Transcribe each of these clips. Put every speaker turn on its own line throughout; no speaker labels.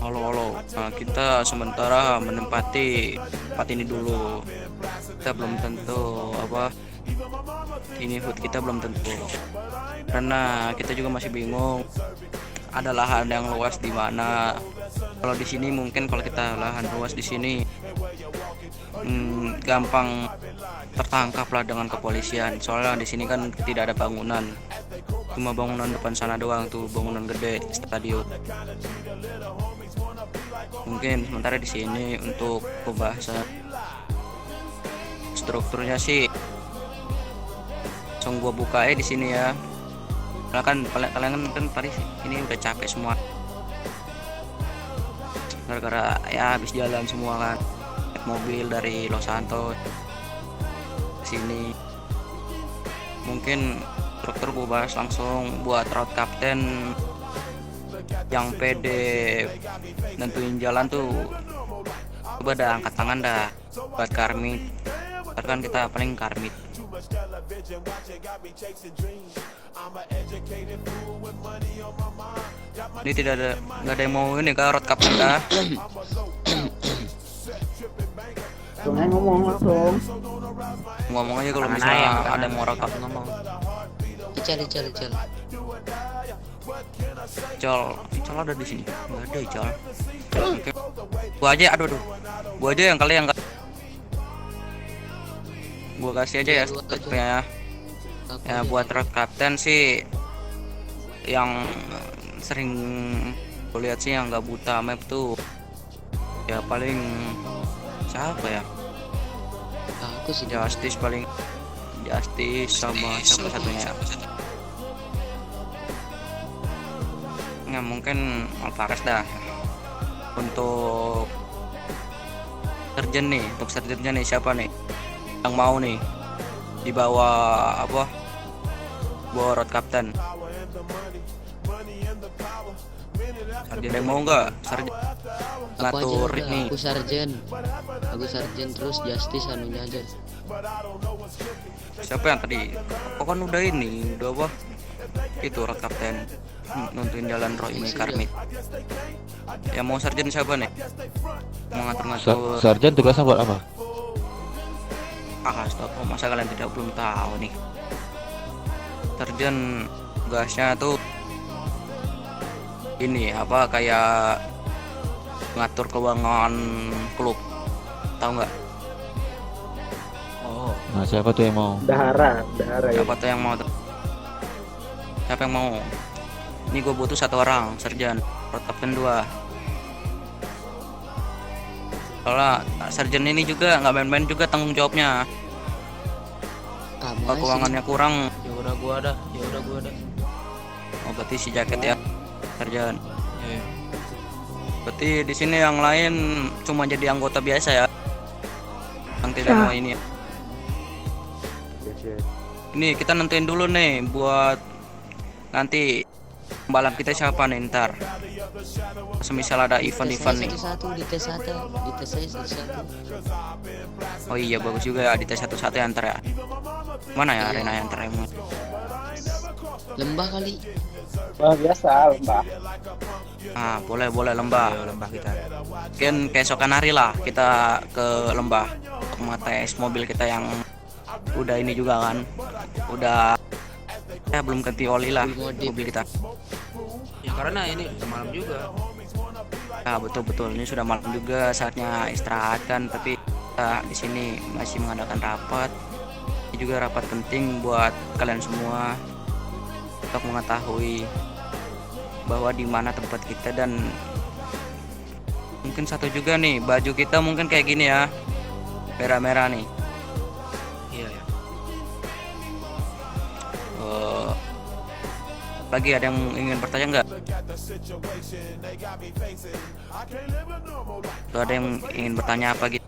Halo, halo. Nah, kita sementara menempati tempat ini dulu. Kita belum tentu apa ini food kita belum tentu. Karena kita juga masih bingung ada lahan yang luas di mana. Kalau di sini mungkin kalau kita lahan luas di sini gampang tertangkap lah dengan kepolisian. Soalnya di sini kan tidak ada bangunan. Cuma bangunan depan sana doang tuh, bangunan gede stadion. Mungkin sementara di sini untuk pembahasan strukturnya sih langsung gua buka di sini ya. Karena kan kalian kan tadi ini udah capek semua. Gara-gara ya habis jalan semua kan. Naik mobil dari Los Santos ke sini. Mungkin struktur gua bahas langsung buat road captain yang pede nentuin jalan tuh. Coba dah angkat tangan dah buat karmit. Kan kita paling karmit. Ini nggak ada yang mau ini kah road captain dah.
Ngomong langsung.
Ngomong aja kalau misalnya ada yang mau road captain ngomong. Ical ada di sini. Nggak ada Ical. Oke. Gua aja yang kali yang nggak. Gua kasih aja ya strukturnya. Ya buat road captain sih yang sering gue lihat sih yang nggak buta map tuh ya paling siapa ya?
Aku sih
Justice sama siapa satunya? Ya mungkin Alvarez dah. Untuk sergeantnya nih siapa nih yang mau nih dibawa apa? Bawa road captain. Sarjan yang mau nggak? Sarjan ngatur nih.
Aku sarjan terus Justice anunya aja.
Siapa yang tadi? Oh kan udah apa? Itu road captain nuntuin jalan roh ini karmit. Yang mau sarjan siapa nih? Mau ngatur-ngatur.
Sarjan tugasnya buat apa?
Stop. Masa kalian belum tahu nih? Sarjan tugasnya tuh ini apa kayak ngatur keuangan klub, tahu nggak?
Oh, nah siapa tuh yang mau?
Dahara ya.
Siapa tuh yang mau? Siapa yang mau? Ini gue butuh 1 orang sarjan, road captain 2. Soalnya sarjan ini juga nggak main-main juga tanggung jawabnya. Kalau keuangannya kurang,
Ya udah gua ada.
oh berarti si jaket ya sarjan. Berarti di sini yang lain cuma jadi anggota biasa ya, yang tidak mau ini. Ini kita nentuin dulu nih buat nanti pembalap kita siapa nih ntar. Semisal ada event-event nih.
Di tes satu.
Oh iya bagus juga ya di tes satu ya ntar ya. Mana ya arena yang ntar emang?
Lembah kali.
Wah biasa lembah.
Boleh lembah kita. Mungkin keesokan hari lah kita ke lembah untuk mengetes mobil kita yang udah ini juga kan. Udah belum ganti oli lah mobil kita.
Ya karena ini malam juga.
Betul ini sudah malam juga, saatnya istirahat kan, tapi kita di sini masih mengadakan rapat. Ini juga rapat penting buat kalian semua untuk mengetahui bahwa di mana tempat kita, dan mungkin satu juga nih baju kita mungkin kayak gini ya, merah-merah nih.
Iya ya.
Lagi ada yang ingin bertanya nggak? Ada yang ingin bertanya apa gitu?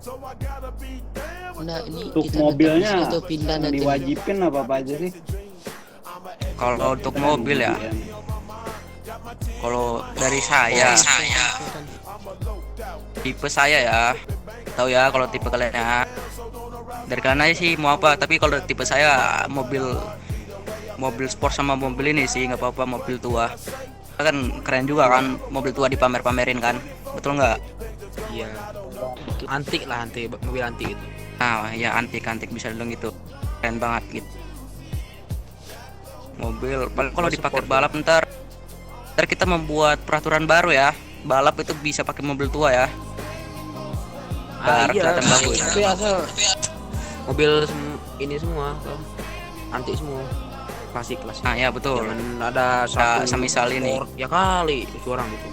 Nah, ini
Untuk
kita
mobilnya
pindah nanti.
diwajibkan apa aja sih?
Kalau untuk mobil ya, kalau dari saya, tipe saya ya, tahu ya kalau tipe kalian ya. Dari kalian aja sih mau apa, tapi kalau tipe saya mobil sport sama mobil ini sih nggak apa-apa, mobil tua. Kan keren juga kan mobil tua dipamer-pamerin kan, betul nggak?
Iya. Antik lah, antik, mobil antik itu.
Nah ya antik bisa bilang gitu, keren banget gitu mobil. Kalau dipakai balap ntar kita membuat peraturan baru ya, balap itu bisa pakai mobil tua ya. Biar kelihatan bagus.
Tapi asal mobil ini semua antik semua, klasik.
Nah ya betul.
Jangan ada satu
semisal ini
Ford, ya kali curang gitu.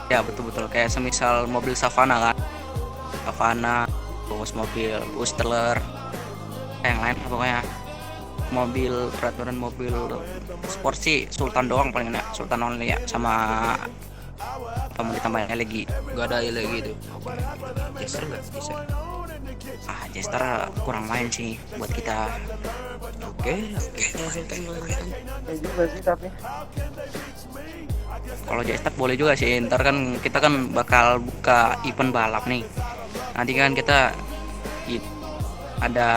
ya, betul kayak semisal mobil Savana kan, terus mobil Bustler, yang lain pokoknya mobil peraturan mobil sport sih Sultan doang paling enak, Sultan only ya, sama apa mau ditambahin lagi?
Gak ada lagi itu. Jester nggak bisa.
Jester kurang main sih buat kita.
Oke.
Sultan menantang.
Ya juga sih tapi.
Kalau Jester boleh juga sih, ntar kan kita kan bakal buka event balap nih, nanti kan kita ada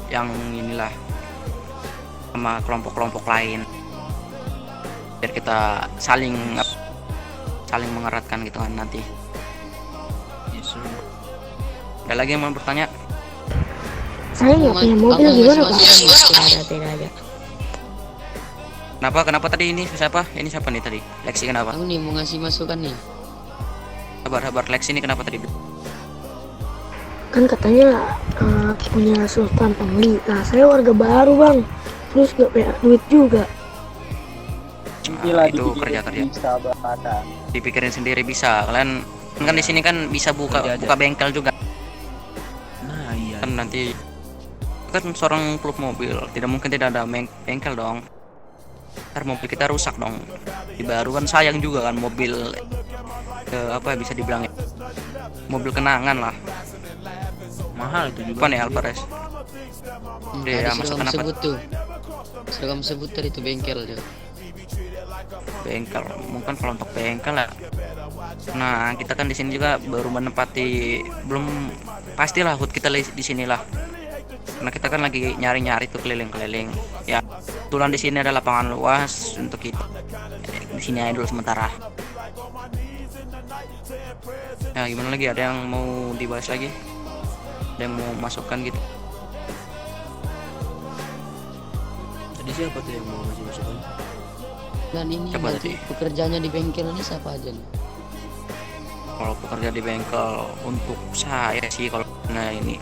yang inilah sama kelompok-kelompok lain, biar kita saling mengeratkan gitu kan nanti. Ada lagi yang mau bertanya?
Saya nggak punya mobil, gimana Pak?
Tidak ada.
Kenapa tadi ini siapa nih tadi? Lexi kenapa?
Aku nih mau ngasih masukan nih.
Sabar Lexi ini kenapa tadi?
Kan katanya punya Sultan Only. Nah, saya warga baru Bang, terus nggak punya duit juga.
Itu kerja.
Bisa ada.
Dipikirin sendiri bisa. Kalian kan di sini kan bisa buka bengkel juga.
Nah iya.
Kan nanti kan seorang klub mobil, tidak mungkin tidak ada bengkel dong. Ntar mobil kita rusak dong. Baru kan sayang juga kan mobil bisa dibilang mobil kenangan lah.
Mahal itu juga.
Apa nih Alvarez? Dia masuk kenapa?
Sudah kamu sebut tadi itu bengkel tuh.
Bengkel, mungkin kalau untuk bengkel ya. Nah kita kan di sini juga baru menempati, belum pastilah hut kita di sinilah. Karena kita kan lagi nyari tuh keliling-keliling. Ya, kebetulan di sini ada lapangan luas untuk kita. Di sini aja dulu sementara. Ya gimana lagi? Ada yang mau dibahas lagi? Ada yang mau masukkan gitu?
Tadi siapa tuh yang mau ngasih masukan?
Dan ini
Coba
nanti
tadi.
pekerjaannya di bengkel ini siapa aja nih?
Kalau pekerja di bengkel untuk saya sih kalau ini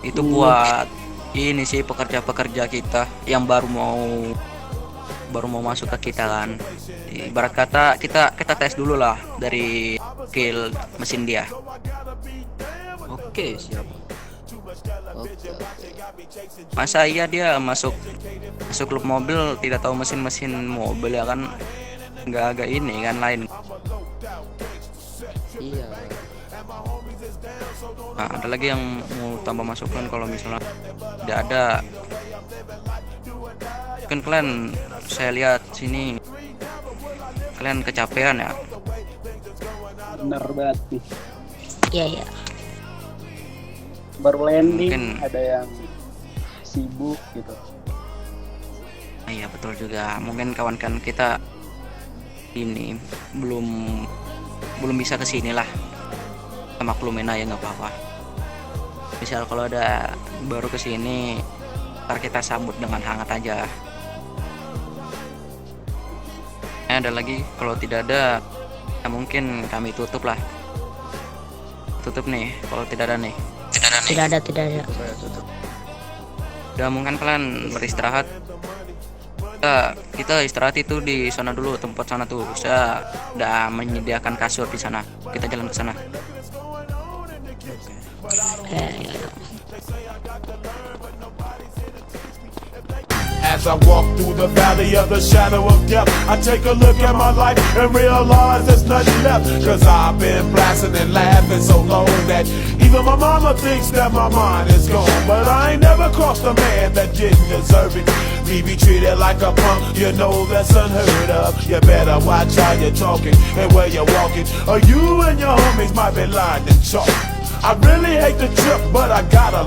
itu buat ini sih pekerja kita yang baru mau masuk ke kita kan. Ibarat kata kita tes dulu lah dari skill mesin dia.
Oke, siap.
Oke.
Masa iya dia masuk klub mobil tidak tahu mesin mobil ya kan, nggak agak ini kan lain.
Iya.
Nah, ada lagi yang mau tambah masukan kalau misalnya tidak ada. Kan kalian saya lihat sini kalian kecapean ya.
Bener banget nih.
Iya.
Baru landing
Mungkin
ada yang sibuk gitu.
iya betul juga. Mungkin kawan-kawan kita ini belum bisa kesini lah. Kita maklumin aja nggak apa-apa. Misal kalau ada baru kesini, ntar kita sambut dengan hangat aja. Ada lagi? Kalau tidak ada, ya mungkin kami tutup lah. Tutup nih. Kalau tidak ada nih.
Tidak ada.
Udah mungkin kalian beristirahat. Kita istirahat itu di sana dulu, tempat sana tuh. Saya udah menyediakan kasur di sana. Kita jalan ke sana.
As I walk through the valley of the shadow of death, I take a look at my life and realize there's nothing left. Cause I've been blasting and laughing so long that even my mama thinks that my mind is gone. But I ain't never crossed a man that didn't deserve it. Me be treated like a punk, you know that's unheard of. You better watch how you're talking and where you're walking, or you and your homies might be lying and chalk. I really hate the trip, but I gotta